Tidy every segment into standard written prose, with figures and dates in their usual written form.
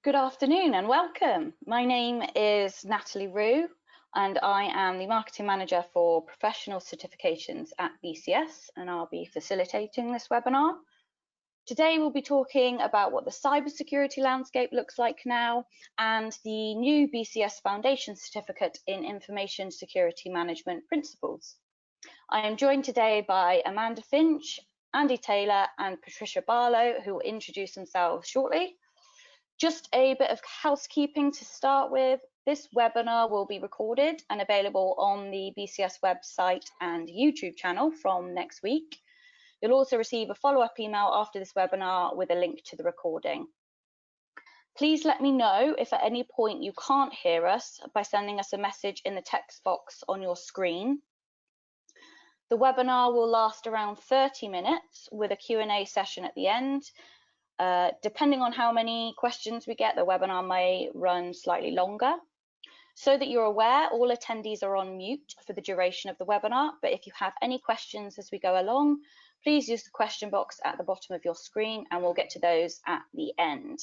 Good afternoon and welcome. My name is Natalie Rue and I am the Marketing Manager for Professional Certifications at BCS, and I'll be facilitating this webinar. Today we'll be talking about what the cybersecurity landscape looks like now and the new BCS Foundation Certificate in Information Security Management Principles. I am joined today by Amanda Finch, Andy Taylor and Patricia Barlow, who will introduce themselves shortly. Just a bit of housekeeping to start with. This webinar will be recorded and available on the BCS website and YouTube channel from next week. You'll also receive a follow-up email after this webinar with a link to the recording. Please let me know if at any point you can't hear us by sending us a message in the text box on your screen. The webinar will last around 30 minutes with a Q&A session at the end. Depending on how many questions we get, the webinar may run slightly longer. So that you're aware, all attendees are on mute for the duration of the webinar, but if you have any questions as we go along, please use the question box at the bottom of your screen and we'll get to those at the end.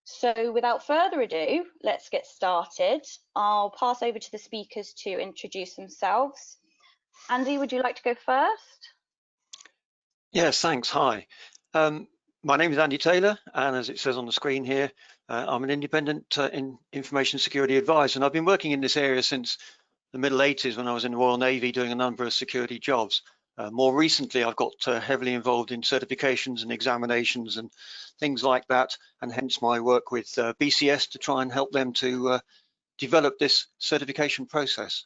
So without further ado, let's get started. I'll pass over to the speakers to introduce themselves. Andy, would you like to go first? Yes, thanks. Hi. My name is Andy Taylor, and as it says on the screen here, I'm an independent information security advisor, and I've been working in this area since the middle 80s when I was in the Royal Navy doing a number of security jobs. More recently, I've got heavily involved in certifications and examinations and things like that, and hence my work with BCS to try and help them to develop this certification process.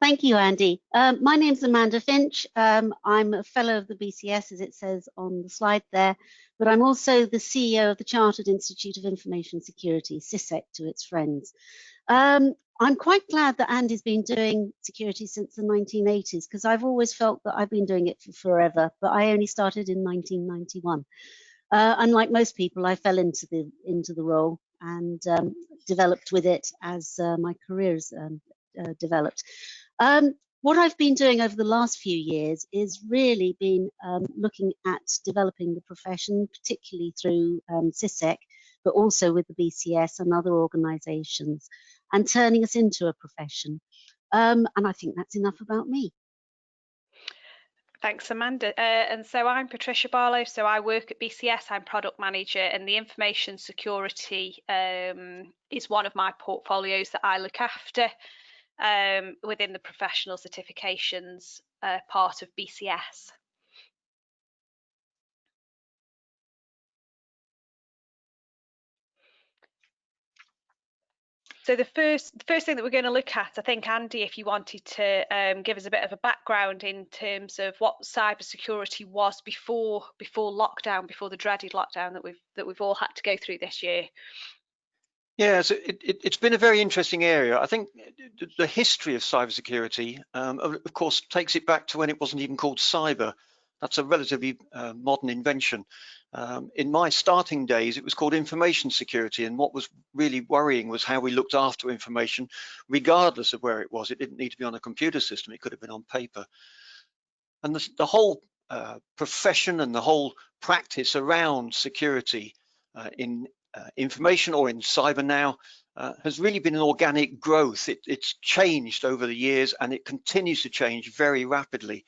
Thank you, Andy. My name's Amanda Finch. I'm a fellow of the BCS, as it says on the slide there, but I'm also the CEO of the Chartered Institute of Information Security, CISEC to its friends. I'm quite glad that Andy's been doing security since the 1980s, because I've always felt that I've been doing it for forever, but I only started in 1991. Unlike most people, I fell into the role and developed with it as my career's developed. What I've been doing over the last few years is really been looking at developing the profession, particularly through CISEC, but also with the BCS and other organisations, and turning us into a profession. And I think that's enough about me. Thanks, Amanda. And so I'm Patricia Barlow. So I work at BCS. I'm product manager, and the information security is one of my portfolios that I look after within the professional certifications part of BCS. So the first thing that we're going to look at, I think, Andy, if you wanted to give us a bit of a background in terms of what cybersecurity was before lockdown, before the dreaded lockdown that we've all had to go through this year. Yeah, so it's been a very interesting area. I think the history of cybersecurity, of course, takes it back to when it wasn't even called cyber. That's a relatively modern invention. In my starting days, it was called information security, and what was really worrying was how we looked after information, regardless of where it was. It didn't need to be on a computer system. It could have been on paper. And the whole profession and the whole practice around security in information or in cyber now has really been an organic growth. It's changed over the years, and it continues to change very rapidly.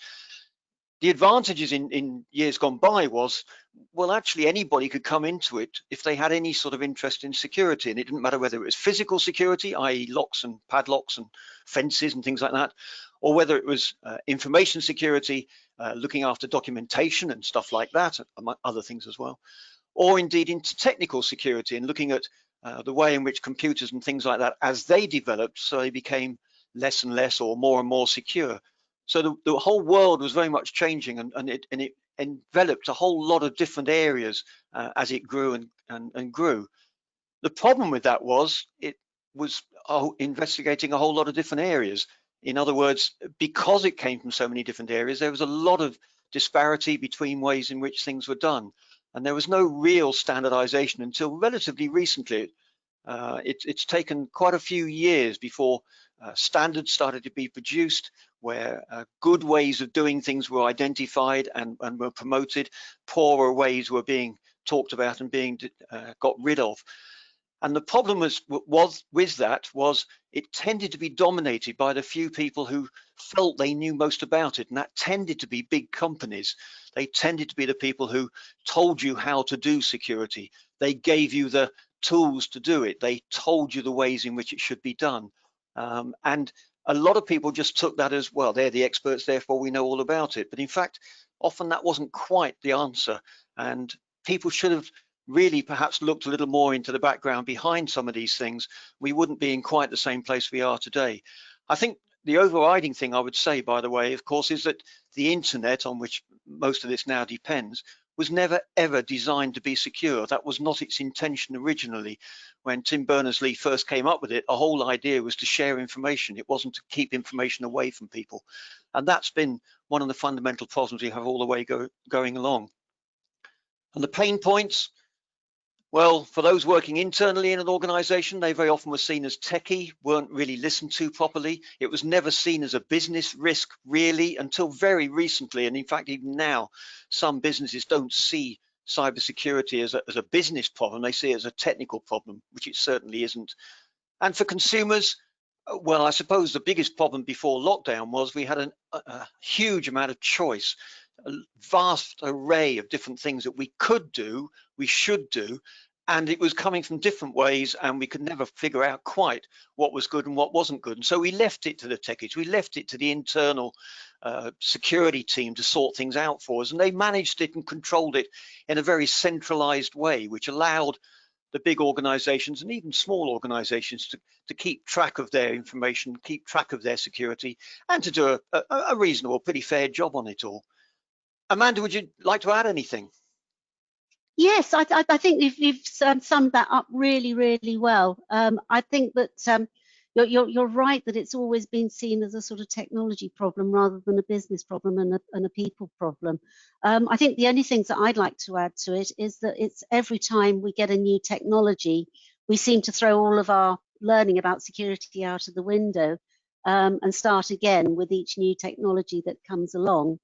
The advantages in years gone by was, well, actually anybody could come into it if they had any sort of interest in security, and it didn't matter whether it was physical security, i.e. locks and padlocks and fences and things like that, or whether it was information security, looking after documentation and stuff like that, among other things as well, or indeed into technical security and looking at the way in which computers and things like that, as they developed, so they became less and less or more secure. So the whole world was very much changing, and it enveloped a whole lot of different areas as it grew and grew. The problem with that was it was investigating a whole lot of different areas. In other words, because it came from so many different areas, there was a lot of disparity between ways in which things were done. And there was no real standardization until relatively recently. It's taken quite a few years before standards started to be produced, where good ways of doing things were identified and were promoted. Poorer ways were being talked about and being got rid of. And the problem was with that was it tended to be dominated by the few people who felt they knew most about it, and that tended to be big companies. They tended to be the people who told you how to do security. They gave you the tools to do it. They told you the ways in which it should be done. And a lot of people just took that as, well, they're the experts, therefore we know all about it. But in fact, often that wasn't quite the answer. And people should have really perhaps looked a little more into the background behind some of these things. We wouldn't be in quite the same place we are today. I think the overriding thing I would say, by the way, of course, is that the internet, on which most of this now depends, was never ever designed to be secure. That was not its intention originally. When Tim Berners-Lee first came up with it, the whole idea was to share information. It wasn't to keep information away from people. And that's been one of the fundamental problems we have all the way going along. And the pain points, well, for those working internally in an organization, they very often were seen as techie, weren't really listened to properly. It was never seen as a business risk, really, until very recently. And in fact, even now, some businesses don't see cybersecurity as a business problem. They see it as a technical problem, which it certainly isn't. And for consumers, well, I suppose the biggest problem before lockdown was we had a huge amount of choice, a vast array of different things that we could do, we should do, and it was coming from different ways, and we could never figure out quite what was good and what wasn't good. And so we left it to the techies, we left it to the internal security team to sort things out for us, and they managed it and controlled it in a very centralized way, which allowed the big organizations and even small organizations to keep track of their information, keep track of their security, and to do a reasonable, pretty fair job on it all. Amanda, would you like to add anything? Yes, I think you've summed that up really, really well. I think that you're right that it's always been seen as a sort of technology problem rather than a business problem and a people problem. I think the only things that I'd like to add to it is that it's every time we get a new technology, we seem to throw all of our learning about security out of the window and start again with each new technology that comes along.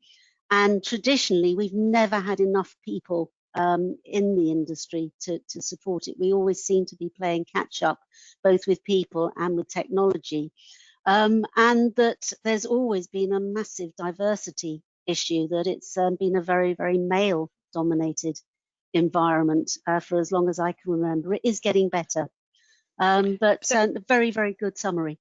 And traditionally, we've never had enough people in the industry to support it. We always seem to be playing catch up, both with people and with technology. And that there's always been a massive diversity issue, that it's been a very, very male dominated environment for as long as I can remember. It is getting better, but a very, very good summary.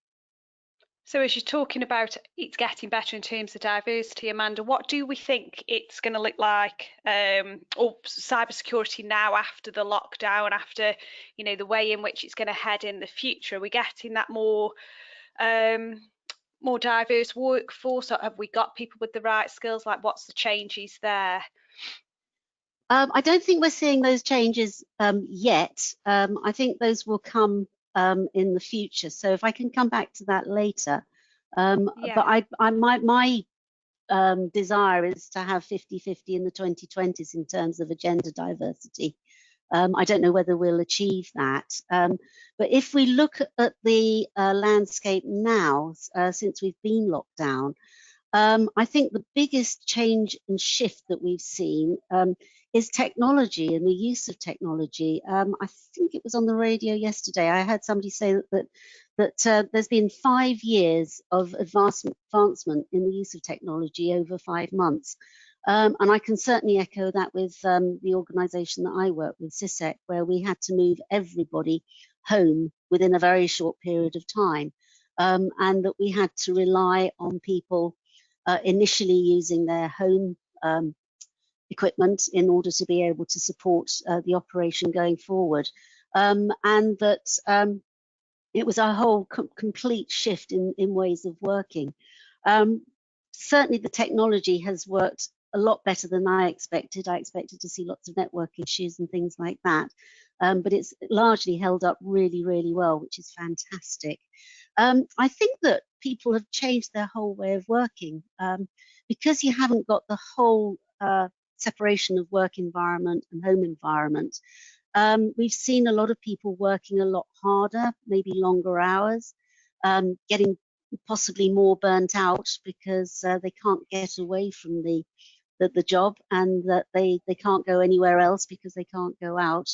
So as you're talking about it's getting better in terms of diversity, Amanda, what do we think it's going to look like, or cybersecurity now after the lockdown, after, you know, the way in which it's going to head in the future? Are we getting that more diverse workforce, or have we got people with the right skills? Like, what's the changes there? I don't think we're seeing those changes yet. I think those will come in the future. So if I can come back to that later. But my desire is to have 50-50 in the 2020s in terms of gender diversity. I don't know whether we'll achieve that. But if we look at the landscape now, since we've been locked down, I think the biggest change and shift that we've seen is technology and the use of technology. I think it was on the radio yesterday. I heard somebody say that there's been 5 years of advancement in the use of technology over 5 months. And I can certainly echo that with the organisation that I work with, CISEC, where we had to move everybody home within a very short period of time, and that we had to rely on people initially using their home equipment in order to be able to support the operation going forward, and that it was a whole complete shift in ways of working. Certainly the technology has worked a lot better than I expected. I expected to see lots of network issues and things like that, but it's largely held up really, really well, which is fantastic. I think that people have changed their whole way of working because you haven't got the whole separation of work environment and home environment. We've seen a lot of people working a lot harder, maybe longer hours, getting possibly more burnt out because they can't get away from the the job, and that they can't go anywhere else because they can't go out.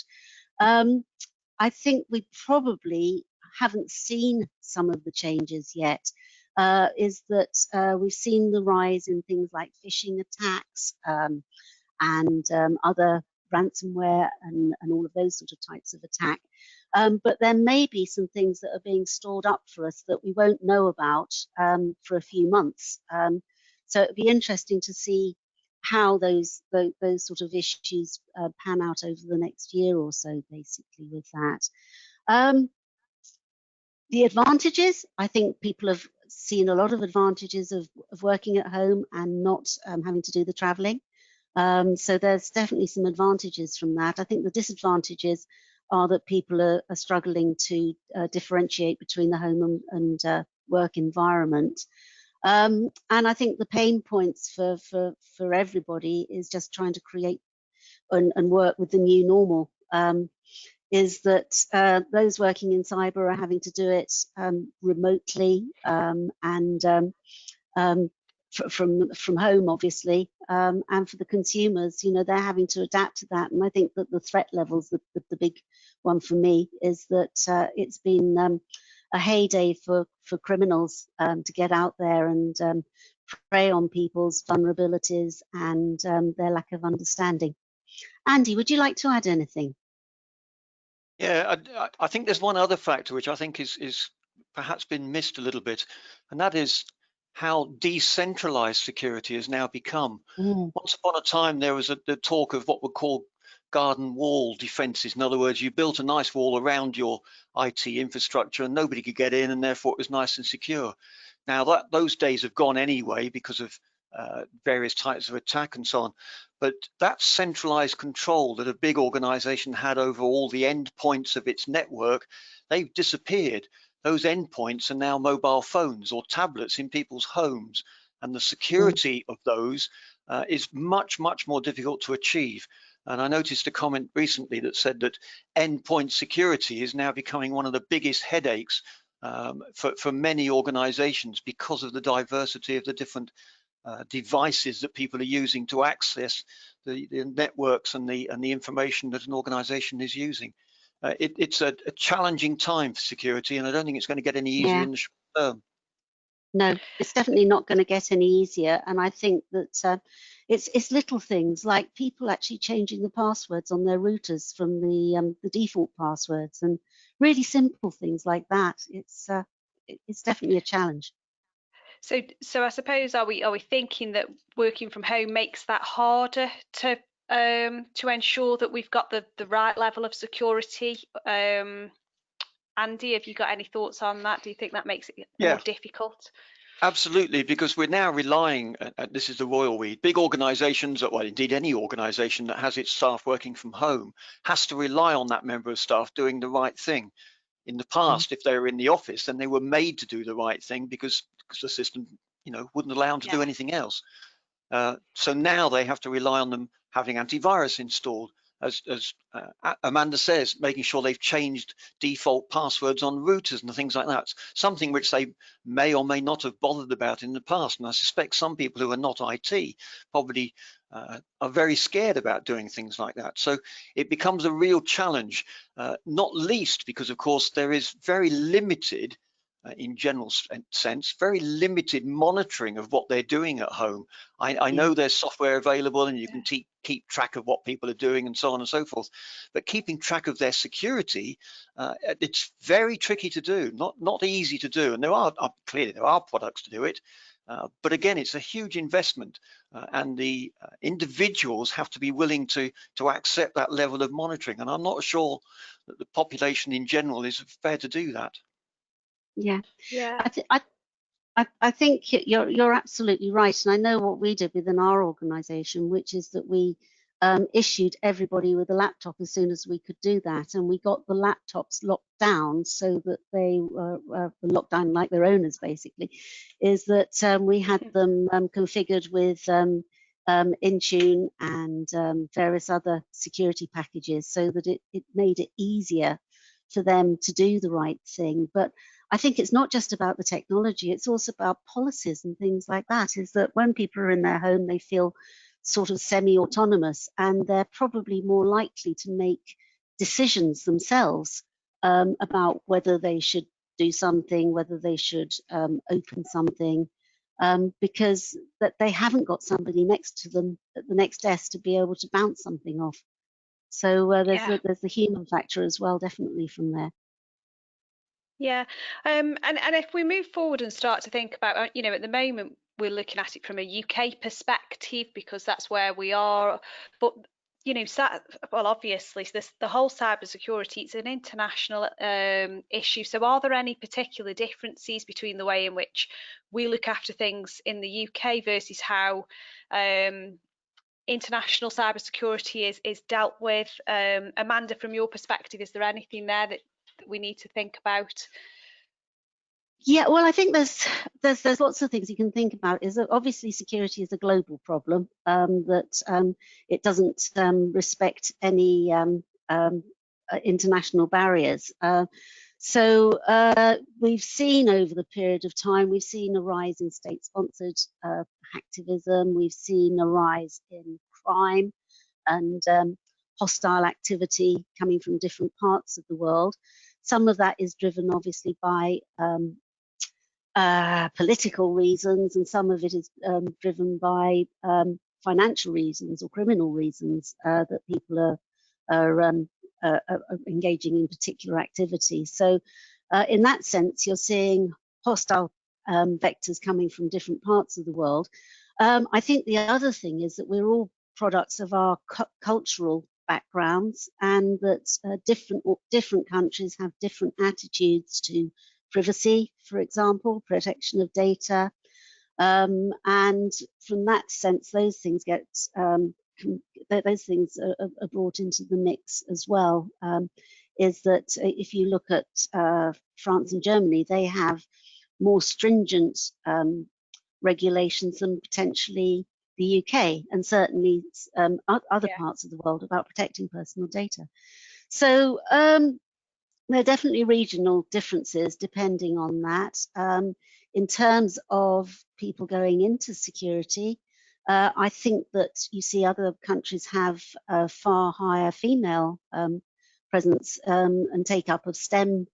I think we probably haven't seen some of the changes yet. Is that we've seen the rise in things like phishing attacks and other ransomware and all of those sort of types of attack. But there may be some things that are being stored up for us that we won't know about for a few months. So it'd be interesting to see how those sort of issues pan out over the next year or so, basically, with that. The advantages, I think people have seen a lot of advantages of working at home and not having to do the traveling. So there's definitely some advantages from that. I think the disadvantages are that people are struggling to differentiate between the home and work environment. And I think the pain points for everybody is just trying to create and work with the new normal. Is that those working in cyber are having to do it remotely and from home, obviously, and for the consumers, you know, they're having to adapt to that. And I think that the threat levels, the big one for me, is that it's been a heyday for criminals to get out there and prey on people's vulnerabilities and their lack of understanding. Andy, would you like to add anything? Yeah, I think there's one other factor which I think is perhaps been missed a little bit, and that is how decentralized security has now become. Once upon a time, there was the talk of what were called garden wall defenses. In other words, you built a nice wall around your IT infrastructure and nobody could get in, and therefore it was nice and secure. Now those days have gone anyway because of various types of attack and so on. But that centralized control that a big organization had over all the endpoints of its network, they've disappeared. Those endpoints are now mobile phones or tablets in people's homes, and the security of those is much, much more difficult to achieve. And I noticed a comment recently that said that endpoint security is now becoming one of the biggest headaches for many organizations because of the diversity of the different devices that people are using to access the networks and the information that an organization is using. It's a challenging time for security, and I don't think it's going to get any easier in the short term. No, it's definitely not going to get any easier. And I think that it's little things like people actually changing the passwords on their routers from the default passwords, and really simple things like that. It's definitely a challenge. So I suppose are we thinking that working from home makes that harder to ensure that we've got the right level of security? Andy, have you got any thoughts on that? Do you think that makes it more difficult? Absolutely, because we're now relying, this is the royal we, big organizations, well, indeed any organization that has its staff working from home has to rely on that member of staff doing the right thing. In the past, if they were in the office, then they were made to do the right thing because the system, you know, wouldn't allow them to do anything else. So now they have to rely on them having antivirus installed, as Amanda says, making sure they've changed default passwords on routers and things like that. Something which they may or may not have bothered about in the past. And I suspect some people who are not IT probably are very scared about doing things like that. So it becomes a real challenge, not least because, of course, there is very limited, in general sense, very limited monitoring of what they're doing at home. I know there's software available and you can keep track of what people are doing and so on and so forth, but keeping track of their security, it's very tricky to do, not easy to do. And clearly there are products to do it, but again, it's a huge investment, and the individuals have to be willing to accept that level of monitoring. And I'm not sure that the population in general is fair to do that. Yeah. Yeah. I think you're absolutely right, and I know what we did within our organisation, which is that we issued everybody with a laptop as soon as we could do that, and we got the laptops locked down so that they were locked down like their owners, basically. Is that we had them configured with Intune and various other security packages, so that it made it easier for them to do the right thing. But I think it's not just about the technology, it's also about policies and things like that, is that when people are in their home, they feel sort of semi-autonomous, and they're probably more likely to make decisions themselves about whether they should do something, whether they should open something, because that they haven't got somebody next to them at the next desk to be able to bounce something off. So there's the human factor as well, definitely from there. Yeah, and if we move forward and start to think about, you know, at the moment we're looking at it from a UK perspective because that's where we are, but you know, well, obviously, the whole cybersecurity, it's an international issue. So, are there any particular differences between the way in which we look after things in the UK versus how international cybersecurity is dealt with? Amanda, from your perspective, is there anything there that we need to think about? Yeah, well, I think there's lots of things you can think about. Is that obviously security is a global problem, that it doesn't respect any international barriers. So we've seen over the period of time, we've seen a rise in state-sponsored hacktivism. We've seen a rise in crime and hostile activity coming from different parts of the world. Some of that is driven obviously by political reasons, and some of it is driven by financial reasons or criminal reasons that people are engaging in particular activity. So in that sense, you're seeing hostile vectors coming from different parts of the world. I think the other thing is that we're all products of our cultural backgrounds, and that different countries have different attitudes to privacy, for example, protection of data, and from that sense, those things get those things are brought into the mix as well. Is that if you look at France and Germany, they have more stringent regulations than potentially the UK, and certainly other parts of the world about protecting personal data. So there are definitely regional differences depending on that. In terms of people going into security, I think that you see other countries have a far higher female presence and take up of STEM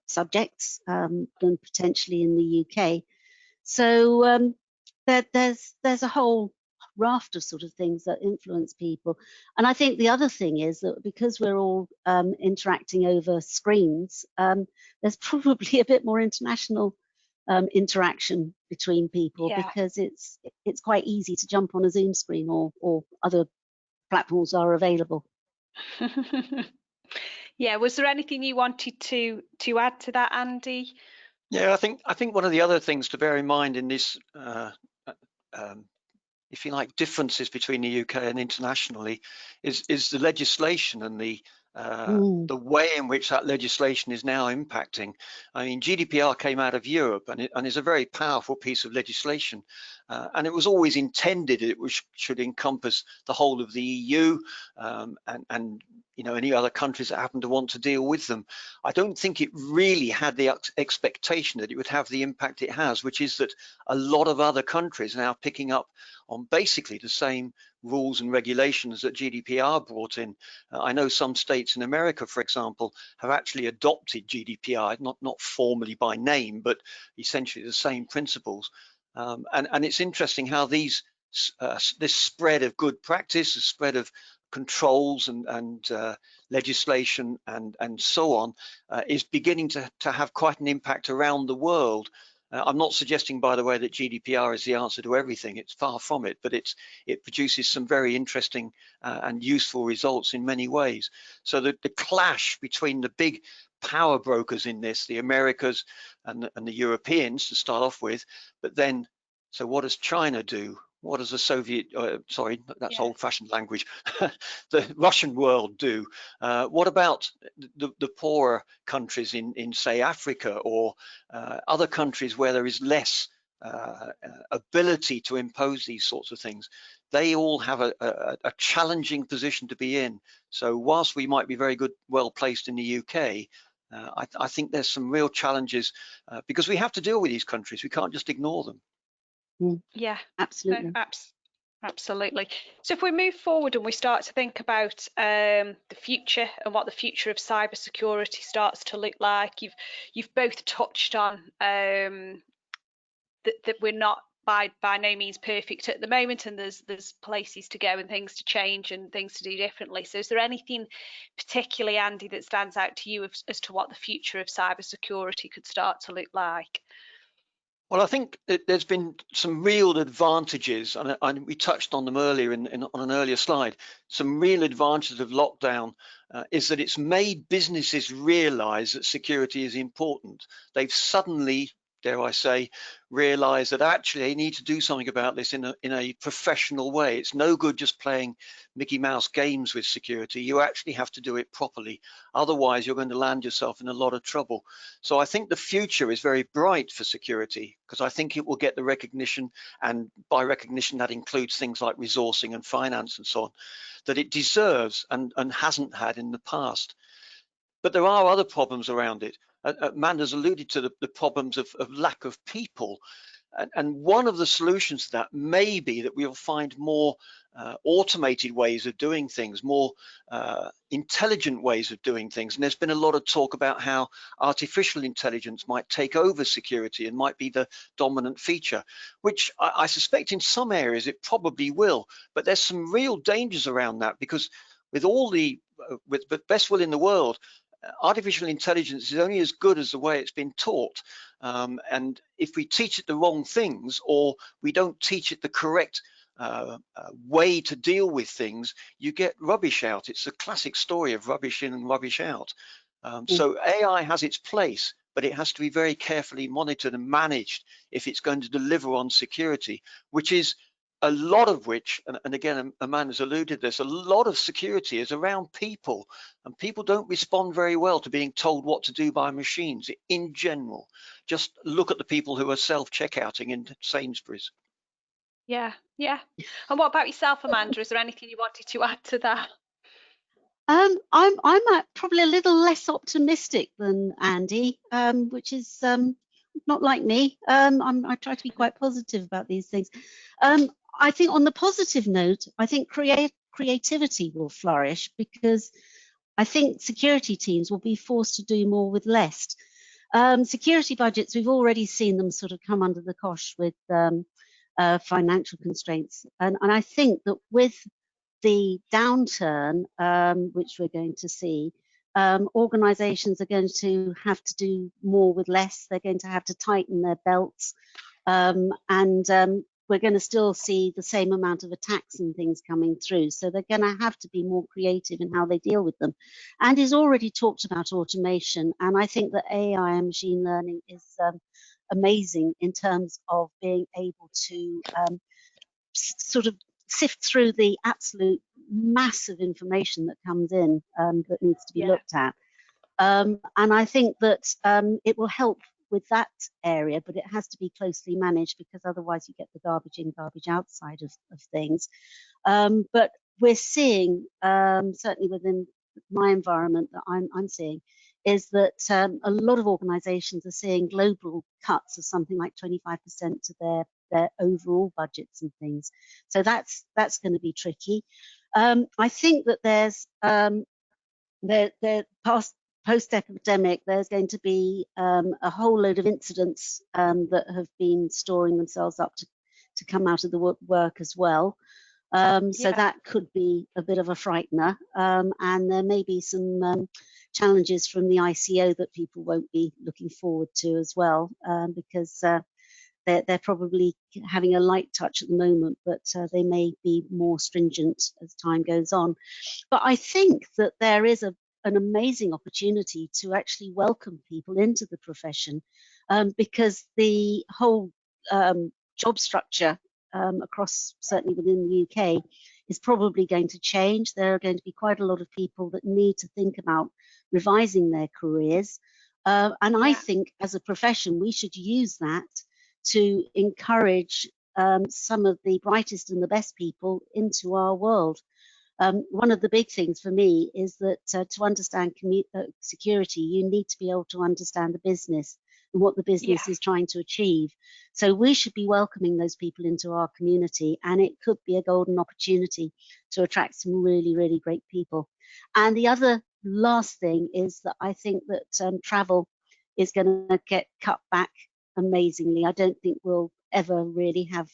subjects than potentially in the UK. So there's a whole raft of sort of things that influence people. And I think the other thing is that because we're all interacting over screens, there's probably a bit more international interaction between people, because it's quite easy to jump on a Zoom screen, or other platforms are available. Yeah, was there anything you wanted to add to that, Andy? Yeah, I think one of the other things to bear in mind in this if you like, differences between the UK and internationally is the legislation and the way in which that legislation is now impacting. I mean, GDPR came out of Europe and is a very powerful piece of legislation. And it was always intended it should encompass the whole of the EU and you know, any other countries that happen to want to deal with them. I don't think it really had the expectation that it would have the impact it has, which is that a lot of other countries are now picking up on basically the same rules and regulations that GDPR brought in. I know some states in America, for example, have actually adopted GDPR, not formally by name, but essentially the same principles. And it's interesting how this spread of good practice, the spread of controls and legislation and so on is beginning to have quite an impact around the world. I'm not suggesting, by the way, that GDPR is the answer to everything. It's far from it, but it produces some very interesting and useful results in many ways. So the clash between the big power brokers in this, the Americas and the Europeans to start off with, but then, so what does China do? What does the Soviet, sorry, that's old-fashioned language, the Russian world do? What about the poorer countries in say, Africa or other countries where there is less ability to impose these sorts of things? They all have a challenging position to be in. So whilst we might be very well placed in the UK, I think there's some real challenges because we have to deal with these countries. We can't just ignore them. Yeah, absolutely. No, Absolutely. So if we move forward and we start to think about the future and what the future of cybersecurity starts to look like, you've both touched on that we're not by no means perfect at the moment, and there's places to go and things to change and things to do differently. So is there anything particularly, Andy, that stands out to you as to what the future of cybersecurity could start to look like? Well, I think that there's been some real advantages, and we touched on them earlier on an earlier slide. Some real advantages of lockdown is that it's made businesses realize that security is important. They've suddenly, dare I say, realize that actually they need to do something about this in a professional way. It's no good just playing Mickey Mouse games with security. You actually have to do it properly. Otherwise, you're going to land yourself in a lot of trouble. So I think the future is very bright for security, because I think it will get the recognition, and by recognition that includes things like resourcing and finance and so on, that it deserves and hasn't had in the past. But there are other problems around it. Amanda's alluded to the problems of lack of people. And one of the solutions to that may be that we'll find more automated ways of doing things, more intelligent ways of doing things. And there's been a lot of talk about how artificial intelligence might take over security and might be the dominant feature, which I suspect in some areas it probably will. But there's some real dangers around that, because with all the with the best will in the world, artificial intelligence is only as good as the way it's been taught. And if we teach it the wrong things, or we don't teach it the correct way to deal with things, you get rubbish out. It's a classic story of rubbish in and rubbish out. So AI has its place, but it has to be very carefully monitored and managed if it's going to deliver on security, which is a lot of which, and again, Amanda's alluded to this, a lot of security is around people, and people don't respond very well to being told what to do by machines in general. Just look at the people who are self-checkouting in Sainsbury's. Yeah. And what about yourself, Amanda? Is there anything you wanted to add to that? I'm probably a little less optimistic than Andy, which is not like me. I try to be quite positive about these things. I think on the positive note, I think creativity will flourish, because I think security teams will be forced to do more with less. Security budgets, we've already seen them sort of come under the cosh with financial constraints. And I think that with the downturn, which we're going to see, organizations are going to have to do more with less. They're going to have to tighten their belts. And we're going to still see the same amount of attacks and things coming through. So they're going to have to be more creative in how they deal with them. And he's already talked about automation. And I think that AI and machine learning is amazing in terms of being able to sort of sift through the absolute massive information that comes in that needs to be looked at. And I think that it will help with that area, but it has to be closely managed, because otherwise you get the garbage in, garbage outside of things. But we're seeing, certainly within my environment that I'm seeing, is that a lot of organizations are seeing global cuts of something like 25% to their overall budgets and things. So that's going to be tricky. I think that there's post-epidemic, there's going to be a whole load of incidents that have been storing themselves up to come out of the work as well. So that could be a bit of a frightener. And there may be some challenges from the ICO that people won't be looking forward to as well, because they're probably having a light touch at the moment, but they may be more stringent as time goes on. But I think that there is an amazing opportunity to actually welcome people into the profession, because the whole job structure across, certainly within the UK, is probably going to change. There are going to be quite a lot of people that need to think about revising their careers. And I think as a profession, we should use that to encourage some of the brightest and the best people into our world. One of the big things for me is that to understand security, you need to be able to understand the business. and what the business is trying to achieve. So we should be welcoming those people into our community, and it could be a golden opportunity to attract some really, really great people. And the other last thing is that I think that travel is going to get cut back amazingly. I don't think we'll ever really have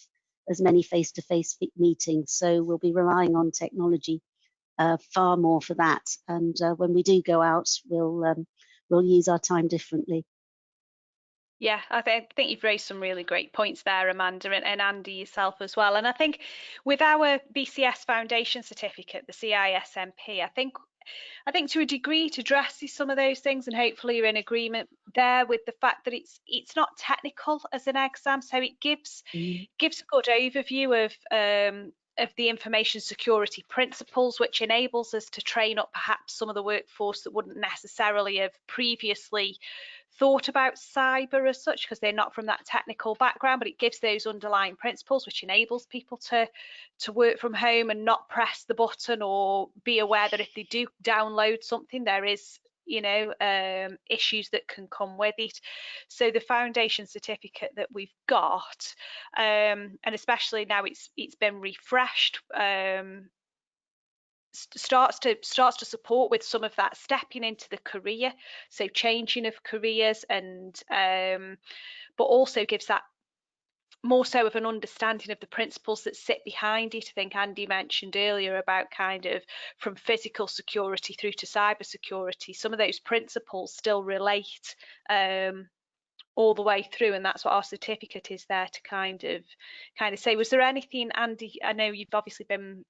as many face-to-face meetings, so we'll be relying on technology far more for that. And when we do go out, we'll use our time differently. Yeah, I think you've raised some really great points there, Amanda, and Andy yourself as well. And I think with our BCS Foundation Certificate, the CISMP, I think to a degree it addresses some of those things, and hopefully you're in agreement there with the fact that it's not technical as an exam, so it gives a good overview of the information security principles, which enables us to train up perhaps some of the workforce that wouldn't necessarily have previously thought about cyber as such, because they're not from that technical background, but it gives those underlying principles, which enables people to work from home and not press the button, or be aware that if they do download something, there is issues that can come with it. So the foundation certificate that we've got, and especially now it's been refreshed, starts to support with some of that stepping into the career, so changing of careers, and but also gives that more so of an understanding of the principles that sit behind it. I think Andy mentioned earlier about kind of from physical security through to cyber security. Some of those principles still relate all the way through, and that's what our certificate is there to kind of say. Was there anything, Andy? I know you've obviously been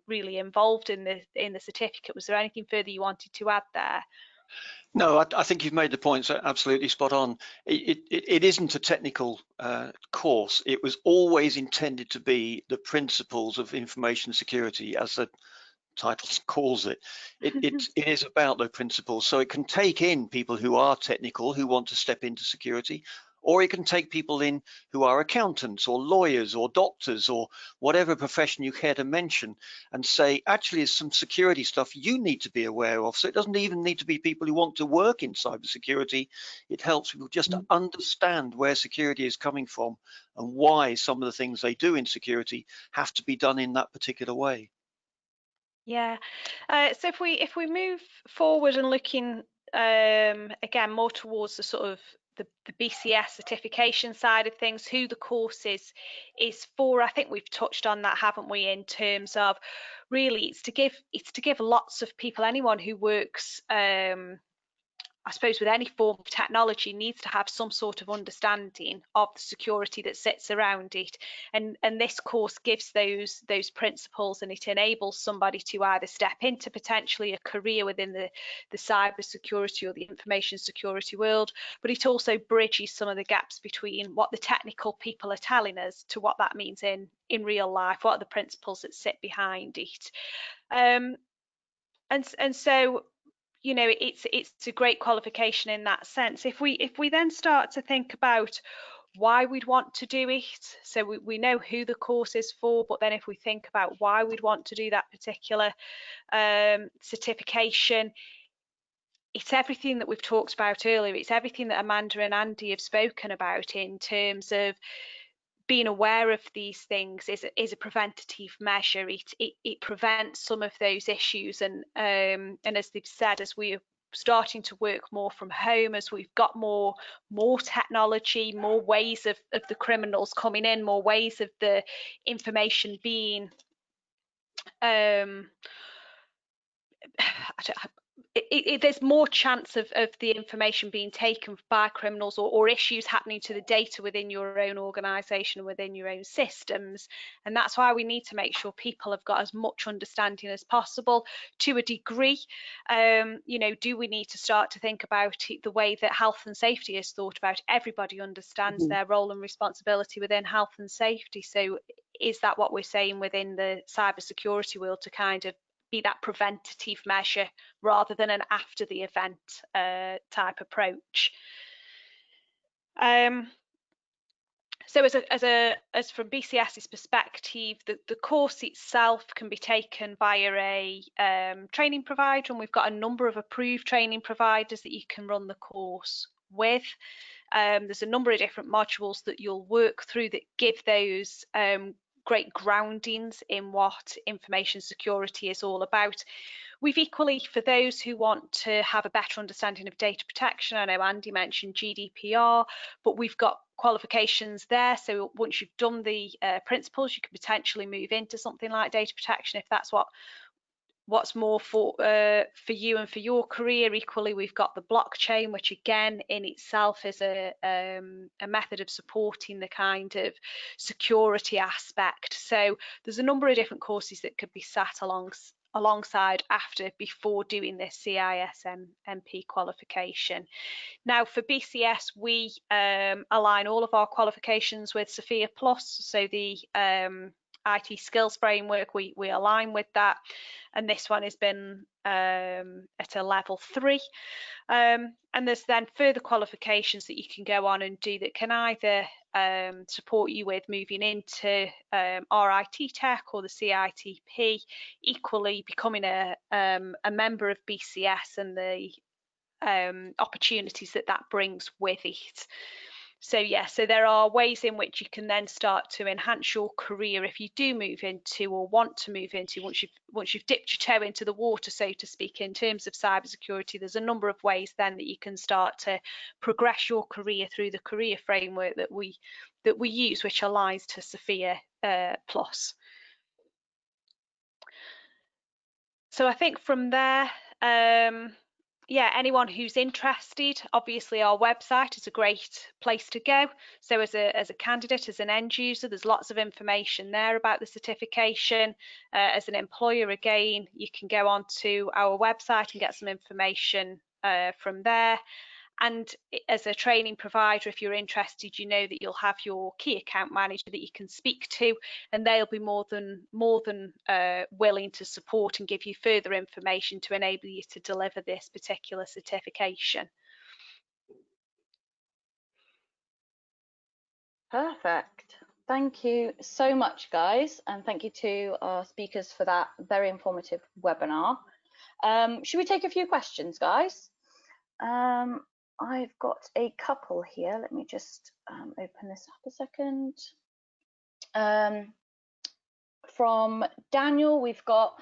really involved in the certificate. Was there anything further you wanted to add there? No, I think you've made the points absolutely spot on. It isn't a technical course. It was always intended to be the principles of information security, as the title calls it. It is about those principles. So it can take in people who are technical, who want to step into security, or it can take people in who are accountants or lawyers or doctors or whatever profession you care to mention, and say, actually, there's some security stuff you need to be aware of. So it doesn't even need to be people who want to work in cybersecurity. It helps people just to understand where security is coming from and why some of the things they do in security have to be done in that particular way. Yeah. So if we move forward and looking again more towards the sort of the BCS certification side of things, who the course is for, I think we've touched on that, haven't we, in terms of really it's to give lots of people, anyone who works I suppose with any form of technology, needs to have some sort of understanding of the security that sits around it, and this course gives those principles, and it enables somebody to either step into potentially a career within the cyber security or the information security world, but it also bridges some of the gaps between what the technical people are telling us to what that means in real life, what are the principles that sit behind it, and so it's a great qualification in that sense. If we then start to think about why we'd want to do it, so we know who the course is for, but then if we think about why we'd want to do that particular certification, it's everything that we've talked about earlier. It's everything that Amanda and Andy have spoken about in terms of being aware of these things is a preventative measure. It prevents some of those issues, and as they've said, as we're starting to work more from home, as we've got more technology, more ways of the criminals coming in, more ways of the information being there's more chance of the information being taken by criminals, or issues happening to the data within your own organisation, within your own systems. And that's why we need to make sure people have got as much understanding as possible. To a degree, do we need to start to think about it the way that health and safety is thought about? Everybody understands their role and responsibility within health and safety. So is that what we're saying within the cybersecurity world, to kind of be that preventative measure rather than an after the event type approach? So as from BCS's perspective, the course itself can be taken via a training provider, and we've got a number of approved training providers that you can run the course with. There's a number of different modules that you'll work through that give those great groundings in what information security is all about. We've equally, for those who want to have a better understanding of data protection, I know Andy mentioned GDPR, but we've got qualifications there. So once you've done the principles, you can potentially move into something like data protection if that's what's more for you and for your career. Equally, we've got the blockchain, which again in itself is a method of supporting the kind of security aspect. So there's a number of different courses that could be sat alongside before doing this CISMP qualification. Now for BCS, we align all of our qualifications with Sophia Plus, so the IT skills framework, we align with that, and this one has been at a level 3, and there's then further qualifications that you can go on and do that can either support you with moving into RIT Tech or the CITP, equally becoming a member of BCS and the opportunities that brings with it. So yeah, so there are ways in which you can then start to enhance your career if you do move into or want to move into, once you've dipped your toe into the water, so to speak, in terms of cybersecurity. There's a number of ways then that you can start to progress your career through the career framework that we use, which aligns to Sophia Plus. So I think from there, yeah, anyone who's interested, obviously our website is a great place to go. So as a candidate, as an end user, there's lots of information there about the certification. As an employer, again, you can go onto our website and get some information from there. And as a training provider, if you're interested, you know that you'll have your key account manager that you can speak to, and they'll be more than willing to support and give you further information to enable you to deliver this particular certification. Perfect. Thank you so much, guys, and thank you to our speakers for that very informative webinar. Should we take a few questions, guys? I've got a couple here. Let me just open this up a second. From Daniel, we've got,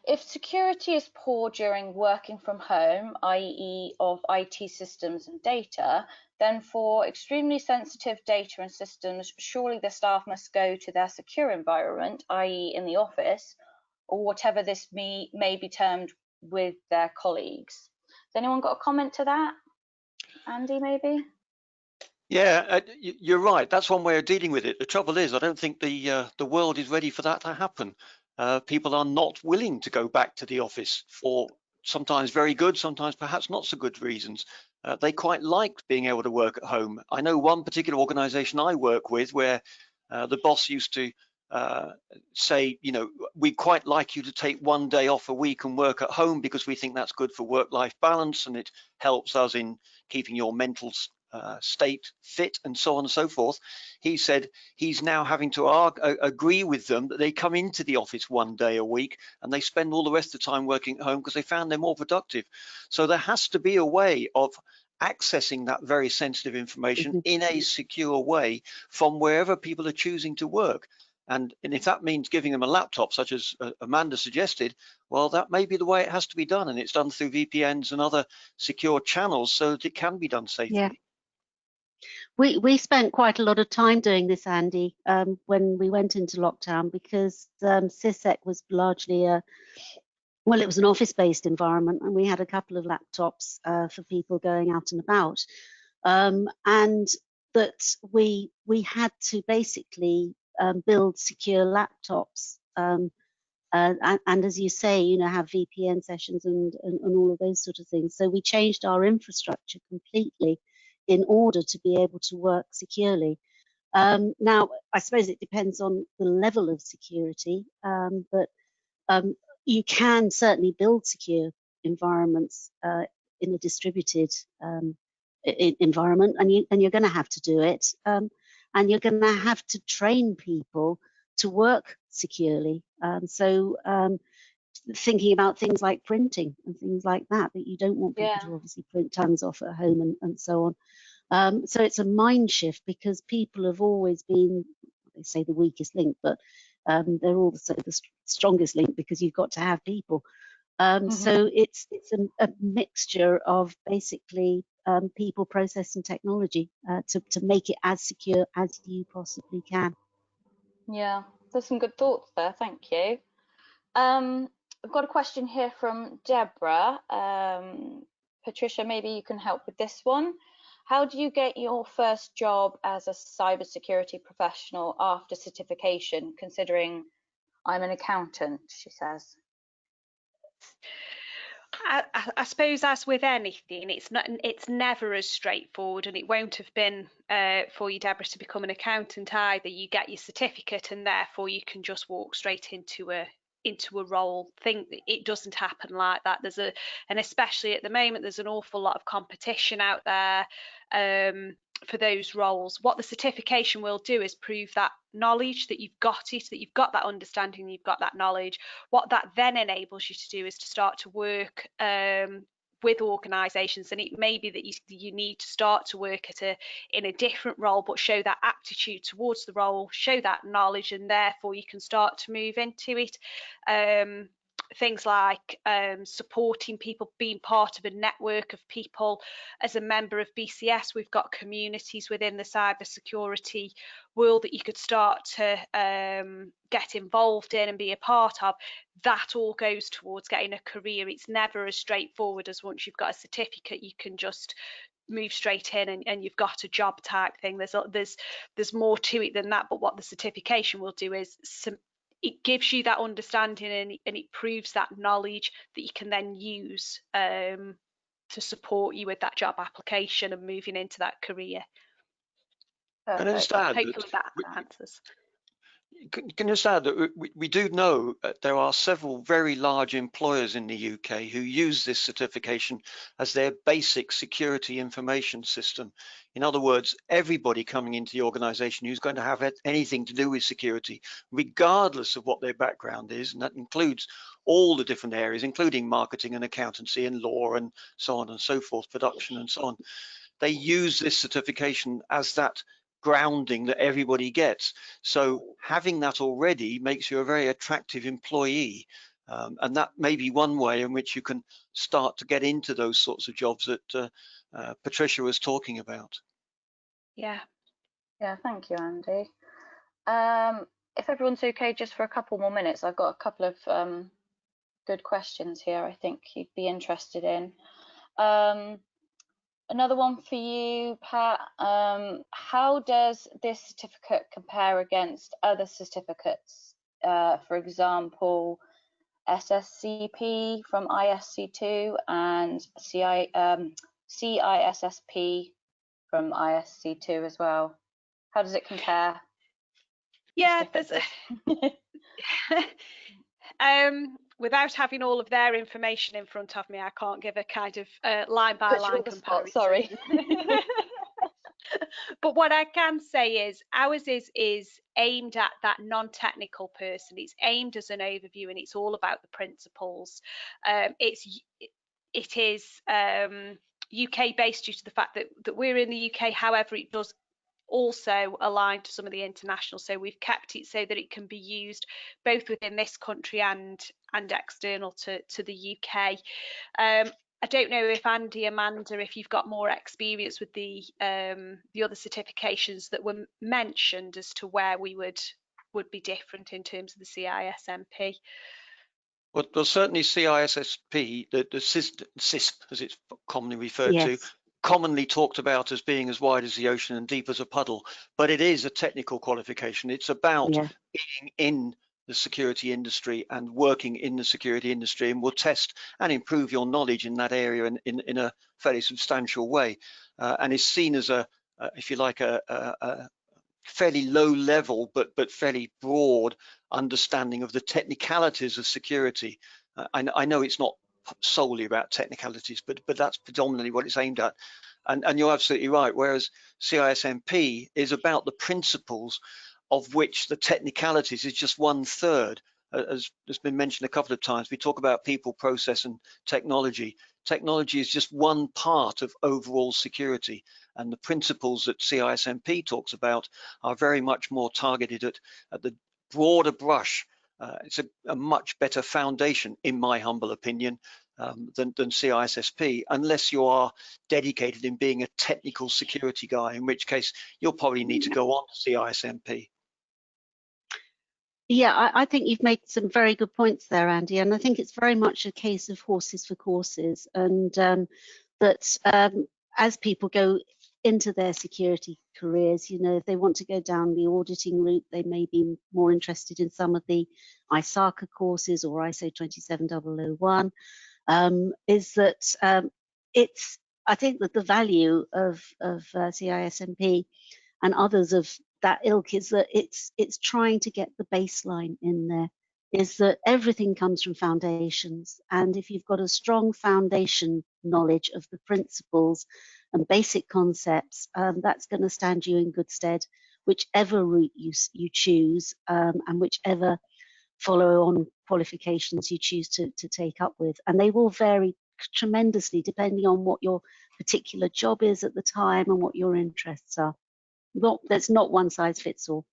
if security is poor during working from home, i.e. of IT systems and data, then for extremely sensitive data and systems, surely the staff must go to their secure environment, i.e. in the office, or whatever this may be termed, with their colleagues. Has anyone got a comment to that? Andy, maybe? Yeah, you're right. That's one way of dealing with it. The trouble is, I don't think the world is ready for that to happen. People are not willing to go back to the office for sometimes very good, sometimes perhaps not so good reasons. They quite like being able to work at home. I know one particular organization I work with where the boss used to say, you know, we'd quite like you to take one day off a week and work at home because we think that's good for work-life balance and it helps us in keeping your mental state fit and so on and so forth. He said he's now having to agree with them that they come into the office one day a week and they spend all the rest of the time working at home because they found they're more productive. So there has to be a way of accessing that very sensitive information in a secure way from wherever people are choosing to work. And if that means giving them a laptop, such as Amanda suggested, well, that may be the way it has to be done. And it's done through VPNs and other secure channels so that it can be done safely. Yeah. We spent quite a lot of time doing this, Andy, when we went into lockdown, because CISEC was largely it was an office-based environment, and we had a couple of laptops for people going out and about, and that we had to basically build secure laptops, and as you say, you know, have VPN sessions and all of those sort of things. So we changed our infrastructure completely in order to be able to work securely. Now, I suppose it depends on the level of security, but you can certainly build secure environments in a distributed environment, and you're going to have to do it, and you're going to have to train people to work securely. So thinking about things like printing and things like that you don't want people to obviously print tons off at home and so on. So it's a mind shift, because people have always been, they say, the weakest link, but they're also the strongest link, because you've got to have people. So it's a mixture of basically people, process and technology to make it as secure as you possibly can. Yeah, there's some good thoughts there, thank you. I've got a question here from Deborah. Patricia, maybe you can help with this one. How do you get your first job as a cybersecurity professional after certification, considering I'm an accountant, she says? I suppose, as with anything, it's never as straightforward, and it won't have been for you, Deborah, to become an accountant either. You get your certificate and therefore you can just walk straight into a role. It doesn't happen like that. And especially at the moment, there's an awful lot of competition out there for those roles. What the certification will do is prove that knowledge, that you've got it, that you've got that understanding, you've got that knowledge. What that then enables you to do is to start to work with organisations, and it may be that you need to start to work in a different role, but show that aptitude towards the role, show that knowledge, and therefore you can start to move into it. Things like supporting people, being part of a network of people. As a member of BCS, we've got communities within the cybersecurity world that you could start to get involved in and be a part of. That all goes towards getting a career. It's never as straightforward as once you've got a certificate, you can just move straight in and you've got a job type thing. There's more to it than that, but what the certification will do is it gives you that understanding, and it proves that knowledge that you can then use to support you with that job application and moving into that career. Perfect. Hopefully that answers. Can you add that we do know that there are several very large employers in the UK who use this certification as their basic security information system. In other words, everybody coming into the organisation who's going to have anything to do with security, regardless of what their background is, and that includes all the different areas, including marketing and accountancy and law and so on and so forth, production and so on. They use this certification as that grounding that everybody gets. So having that already makes you a very attractive employee, and that may be one way in which you can start to get into those sorts of jobs that Patricia was talking about. Yeah, thank you, Andy. If everyone's okay, just for a couple more minutes, I've got a couple of good questions here I think you'd be interested in. Another one for you, Pat. How does this certificate compare against other certificates? For example, SSCP from ISC2 and CISSP from ISC2 as well. How does it compare? Yeah, without having all of their information in front of me, I can't give a kind of line by line comparison. Sorry. But what I can say is ours is aimed at that non-technical person. It's aimed as an overview, and it's all about the principles. It is UK based due to the fact that we're in the UK. However, it does also align to some of the international, so we've kept it so that it can be used both within this country and external to the UK. I don't know if Andy, Amanda, if you've got more experience with the other certifications that were mentioned as to where we would be different in terms of the CISMP. Well, certainly CISSP, the CISP as it's commonly referred to, commonly talked about as being as wide as the ocean and deep as a puddle, but it is a technical qualification. It's about being in the security industry and working in the security industry, and will test and improve your knowledge in that area in a fairly substantial way, and is seen as if you like, a fairly low level but fairly broad understanding of the technicalities of security. I know it's not solely about technicalities, but that's predominantly what it's aimed at. And you're absolutely right, whereas CISMP is about the principles, of which the technicalities is just 1/3. As has been mentioned a couple of times, we talk about people, process and technology. technology is just one part of overall security, and the principles that CISMP talks about are very much more targeted at the broader brush. It's a much better foundation, in my humble opinion, than CISSP, unless you are dedicated in being a technical security guy, in which case you'll probably need to go on to CISMP. Yeah, I think you've made some very good points there, Andy, and I think it's very much a case of horses for courses, and as people go into their security careers, you know, if they want to go down the auditing route, they may be more interested in some of the ISACA courses or ISO 27001. I think that the value of CISMP and others of that ilk is that it's trying to get the baseline in there, is that everything comes from foundations, and if you've got a strong foundation knowledge of the principles and basic concepts, that's going to stand you in good stead, whichever route you choose, and whichever follow-on qualifications you choose to take up with. And they will vary tremendously depending on what your particular job is at the time and what your interests are. There's not one size fits all.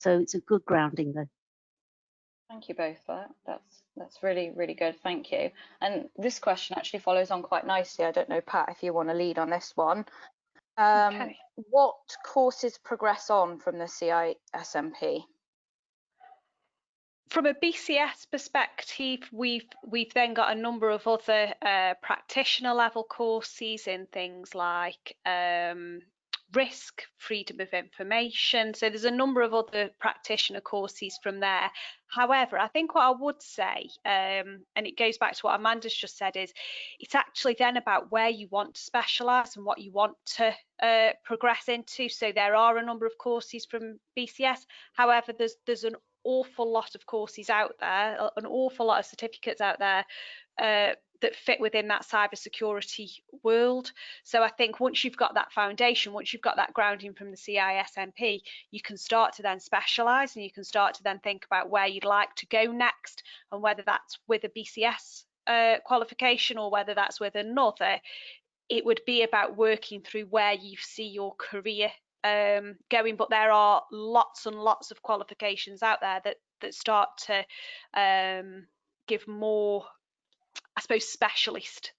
So it's a good grounding though. Thank you both for that. That's really, really good. Thank you. And this question actually follows on quite nicely. I don't know, Pat, if you want to lead on this one. Okay. What courses progress on from the CISMP? From a BCS perspective, we've then got a number of other practitioner level courses in things like risk, freedom of information. So there's a number of other practitioner courses from there. However, I think what I would say, and it goes back to what Amanda's just said, is it's actually then about where you want to specialise and what you want to progress into. So there are a number of courses from BCS. However, there's an awful lot of courses out there, an awful lot of certificates out there that fit within that cybersecurity world. So I think once you've got that foundation, once you've got that grounding from the CISMP, you can start to then specialise, and you can start to then think about where you'd like to go next, and whether that's with a BCS qualification or whether that's with another. It would be about working through where you see your career going, but there are lots and lots of qualifications out there that start to give more, I suppose, specialist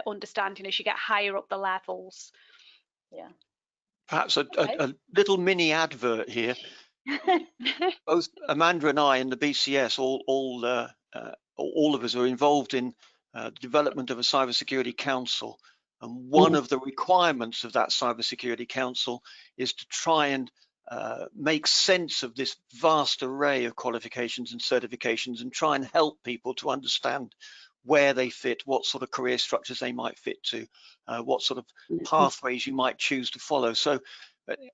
understanding as you get higher up the levels. Yeah. Perhaps a little mini advert here. Both Amanda and I in the BCS, all of us are involved in the development of a cybersecurity council. And one of the requirements of that cybersecurity council is to try and make sense of this vast array of qualifications and certifications, and try and help people to understand where they fit, what sort of career structures they might fit to, what sort of pathways you might choose to follow. So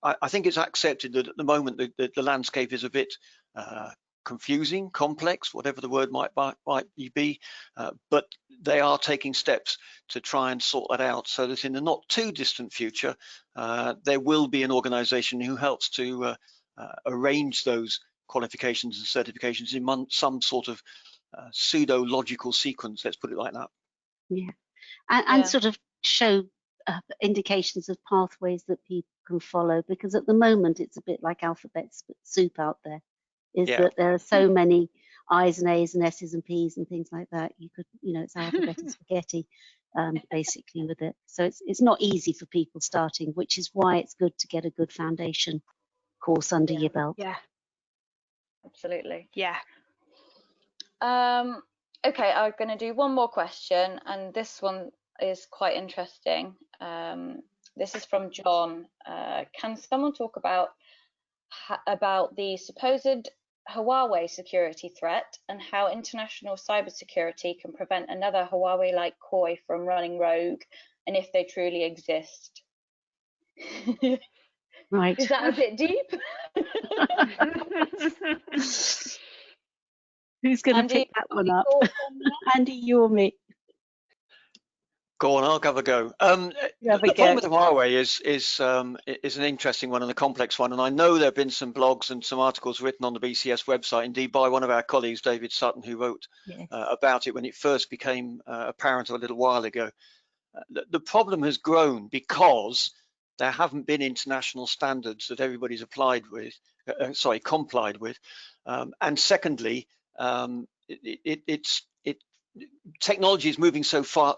I think it's accepted that at the moment the landscape is a bit confusing, complex, whatever the word might be, but they are taking steps to try and sort that out, so that in the not too distant future there will be an organization who helps to arrange those qualifications and certifications in some sort of pseudo-logical sequence, let's put it like that. Yeah, and sort of show indications of pathways that people can follow, because at the moment it's a bit like alphabet soup out there. That there are so many I's and A's and S's and P's and things like that. You could, you know, it's alphabet and spaghetti, basically, with it. So it's not easy for people starting, which is why it's good to get a good foundation course under your belt. Yeah, absolutely. Yeah. Okay, I'm going to do one more question, and this one is quite interesting. This is from John. Can someone talk about the supposed Huawei security threat and how international cybersecurity can prevent another Huawei-like COI from running rogue, and if they truly exist? Right. Is that a bit deep? Who's going to pick that one up? Andy, you or me? Go on, I'll have a go. The problem with Huawei is an interesting one and a complex one, and I know there have been some blogs and some articles written on the BCS website, indeed by one of our colleagues, David Sutton, who wrote about it when it first became apparent a little while ago. The problem has grown because there haven't been international standards that everybody's complied with. And secondly, technology is moving so far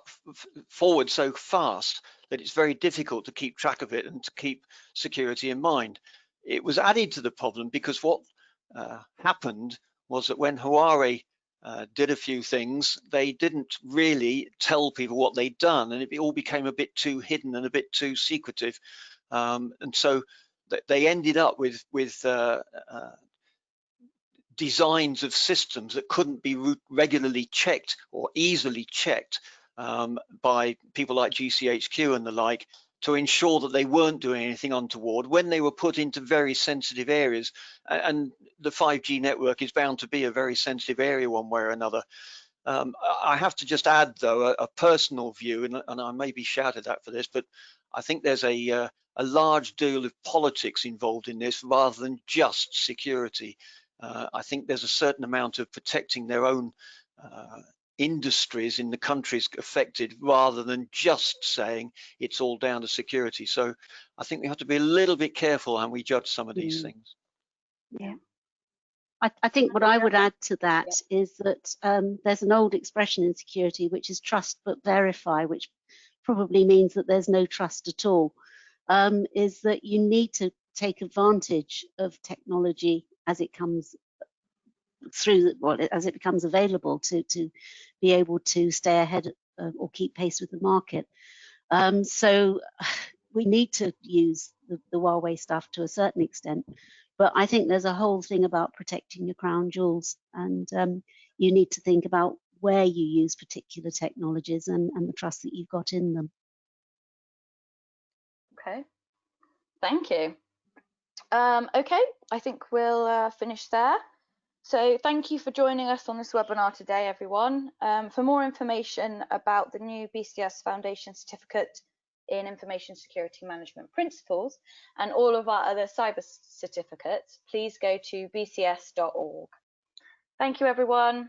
forward so fast that it's very difficult to keep track of it and to keep security in mind. It was added to the problem because what happened was that when Huawei did a few things, they didn't really tell people what they'd done, and it all became a bit too hidden and a bit too secretive. And so they ended up with designs of systems that couldn't be regularly checked or easily checked by people like GCHQ and the like, to ensure that they weren't doing anything untoward when they were put into very sensitive areas. And the 5G network is bound to be a very sensitive area one way or another. I have to just add, though, a personal view, and I may be shouted at for this, but I think there's a large deal of politics involved in this rather than just security. I think there's a certain amount of protecting their own industries in the countries affected rather than just saying it's all down to security. So I think we have to be a little bit careful how we judge some of these things. Yeah. I think what I would add to that is that there's an old expression in security, which is trust but verify, which probably means that there's no trust at all, is that you need to take advantage of technology as it comes through, well, as it becomes available to be able to stay ahead or keep pace with the market. So we need to use the Huawei stuff to a certain extent, but I think there's a whole thing about protecting your crown jewels, and you need to think about where you use particular technologies and the trust that you've got in them. Okay, thank you. Okay, I think we'll finish there. So thank you for joining us on this webinar today, everyone. For more information about the new BCS Foundation Certificate in Information Security Management Principles and all of our other cyber certificates, please go to bcs.org. Thank you, everyone.